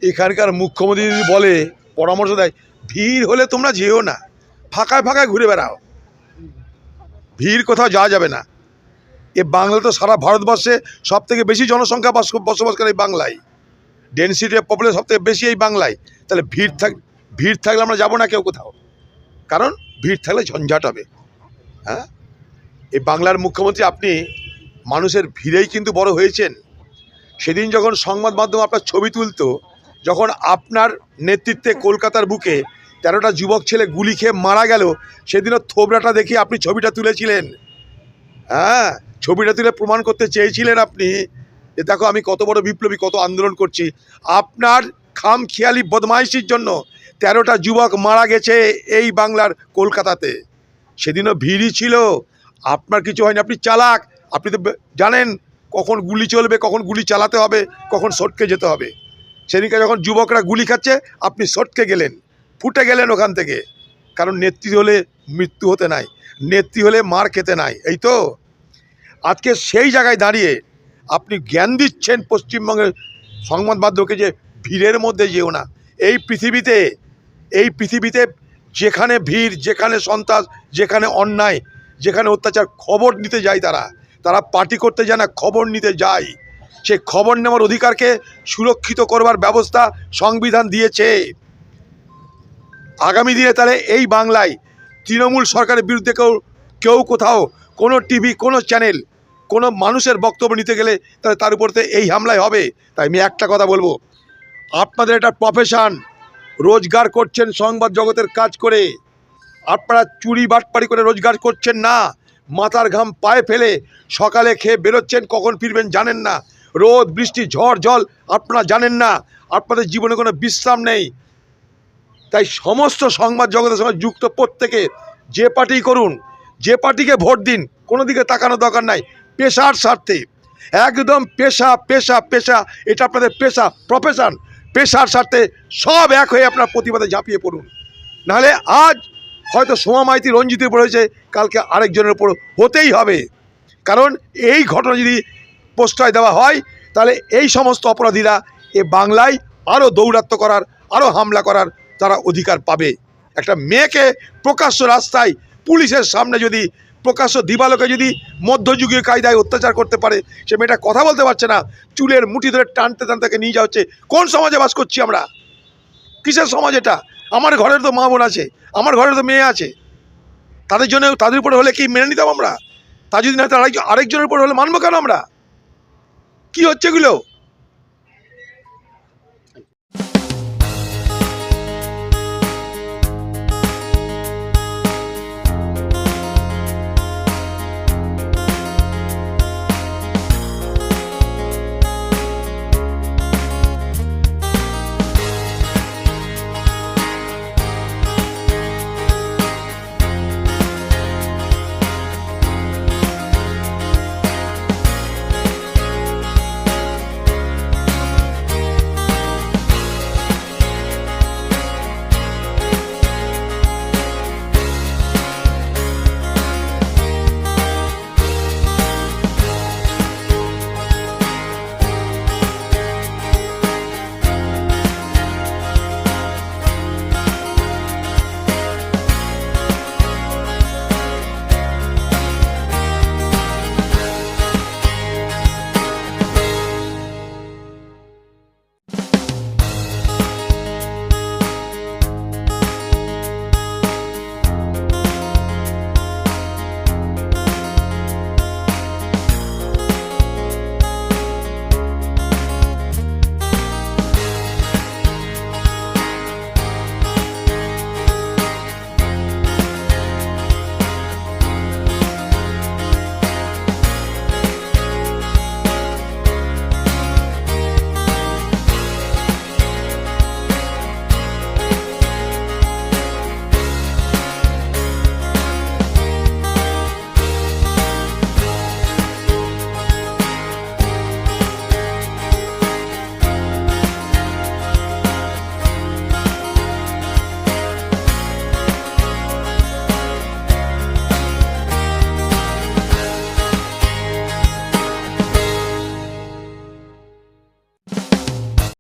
এখানকার মুখ্যমন্ত্রী যদি বলে, পরামর্শ দেয়, ভিড় হলে তোমরা যেও না, ফাঁকায় ফাঁকায় ঘুরে বেড়াও, ভিড় কোথাও যাওয়া যাবে না। এ বাংলা তো সারা ভারতবর্ষে সব থেকে বেশি জনসংখ্যা বসবাস করে এই বাংলায়, ডেনসিটি অফ পপুলেশন সব থেকে বেশি এই বাংলায়। তাহলে ভিড় থাকলে আমরা যাবো না কেউ কোথাও, কারণ ভিড় থাকলে ঝঞ্ঝাট হবে। হ্যাঁ, এই বাংলার মুখ্যমন্ত্রী আপনি মানুষের ভিড়েই কিন্তু বড় হয়েছেন। সেদিন যখন সংবাদ মাধ্যম আপনার ছবি তুলতো, যখন আপনার নেতৃত্বে কলকাতার বুকে 13টা যুবক ছেলে গুলি খেয়ে মারা গেল, সেদিনও থোবরাটা দেখে আপনি ছবিটা তুলেছিলেন। হ্যাঁ, ছবিটা তুলে প্রমাণ করতে চেয়েছিলেন আপনি যে দেখো আমি কত বড় বিপ্লবী, কত আন্দোলন করছি। আপনার খামখেয়ালি বদমাইশির জন্য 13টা যুবক মারা গেছে এই বাংলার কলকাতাতে। সেদিনও ভিড়ই ছিল, আপনার কিছু হয়নি। আপনি চালাক, আপনি তো জানেন কখন গুলি চলবে, কখন গুলি চালাতে হবে, কখন সটকে যেতে হবে। সেদিনকে যখন যুবকরা গুলি খাচ্ছে আপনি সটকে গেলেন, ফুটে গেলেন ওখান থেকে। কারণ নেত্রী হলে মৃত্যু হতে নাই, নেত্রী হলে মার খেতে নাই। এই তো আজকে সেই জায়গায় দাঁড়িয়ে আপনি জ্ঞান দিচ্ছেন পশ্চিমবঙ্গের সংবাদ মাধ্যমকে যে ভিড়ের মধ্যে যেও না। এই পৃথিবীতে যেখানে ভিড়, যেখানে সন্ত্রাস, যেখানে অন্যায়, যেখানে অত্যাচার, খবর নিতে যায় তারা পার্টি করতে যায় না, খবর নিতে যায়। সেই খবর নেওয়ার অধিকারকে সুরক্ষিত করবার ব্যবস্থা সংবিধান দিয়েছে। আগামী দিনে তাহলে এই বাংলায় তৃণমূল সরকারের বিরুদ্ধে কেউ কোথাও কোনো টিভি, কোনো চ্যানেল, কোনো মানুষের বক্তব্য নিতে গেলে তাহলে তার উপর এই হামলাই হবে। তাই আমি একটা কথা বলবো, আপনাদের এটা প্রফেশন, রোজগার করছেন সংবাদ জগতের কাজ করে, আপনারা চুরি বাটপাড়ি করে রোজগার করছেন না। মাথার ঘাম পায়ে ফেলে সকালে খেয়ে বেরোচ্ছেন, কখন ফিরবেন জানেন না। রোদ বৃষ্টি ঝড় জল আপনারা জানেন না, আপনাদের জীবনে কোনো বিশ্রাম নেই। তাই সমস্ত সংবাদ জগতের সঙ্গে যুক্ত প্রত্যেকে যে পার্টি করুন, যে পার্টিকে ভোট দিন, কোনো দিকে তাকানোর দরকার নাই। পেশার স্বার্থে, একদম পেশা পেশা পেশা, এটা আপনাদের পেশা, প্রফেশন। পেশার স্বার্থে সব এক হয়ে আপনার প্রতিবাদে ঝাঁপিয়ে পড়ুন। নাহলে আজ হয়তো সোমা মাইতি রঞ্জিতের উপর হয়েছে, কালকে আরেকজনের উপর হতেই হবে। কারণ এই ঘটনা যদি প্রশ্রয় দেওয়া হয়, তাহলে এই সমস্ত অপরাধীরা এ বাংলায় আরও দৌরাত্ম্য করার, আরও হামলা করার তারা অধিকার পাবে। একটা মেয়েকে প্রকাশ্য রাস্তায় পুলিশের সামনে যদি প্রকাশ্য দিবালোকে যদি মধ্যযুগীয় কায়দায় অত্যাচার করতে পারে, সে মেয়েটা কথা বলতে পারছে না, চুলের মুঠি ধরে টানতে টানতে তাকে নিয়ে যাওয়া হচ্ছে। কোন সমাজে বাস করছি আমরা? কিসের সমাজ এটা? আমার ঘরের তো মা বোন আছে, আমার ঘরের তো মেয়ে আছে, তাদের জন্য তাদের উপরে হলে কি মেনে নিতাম আমরা? তা যদি না আরেকজনের উপর হলে মানবো কেন আমরা? কি হচ্ছে এগুলো?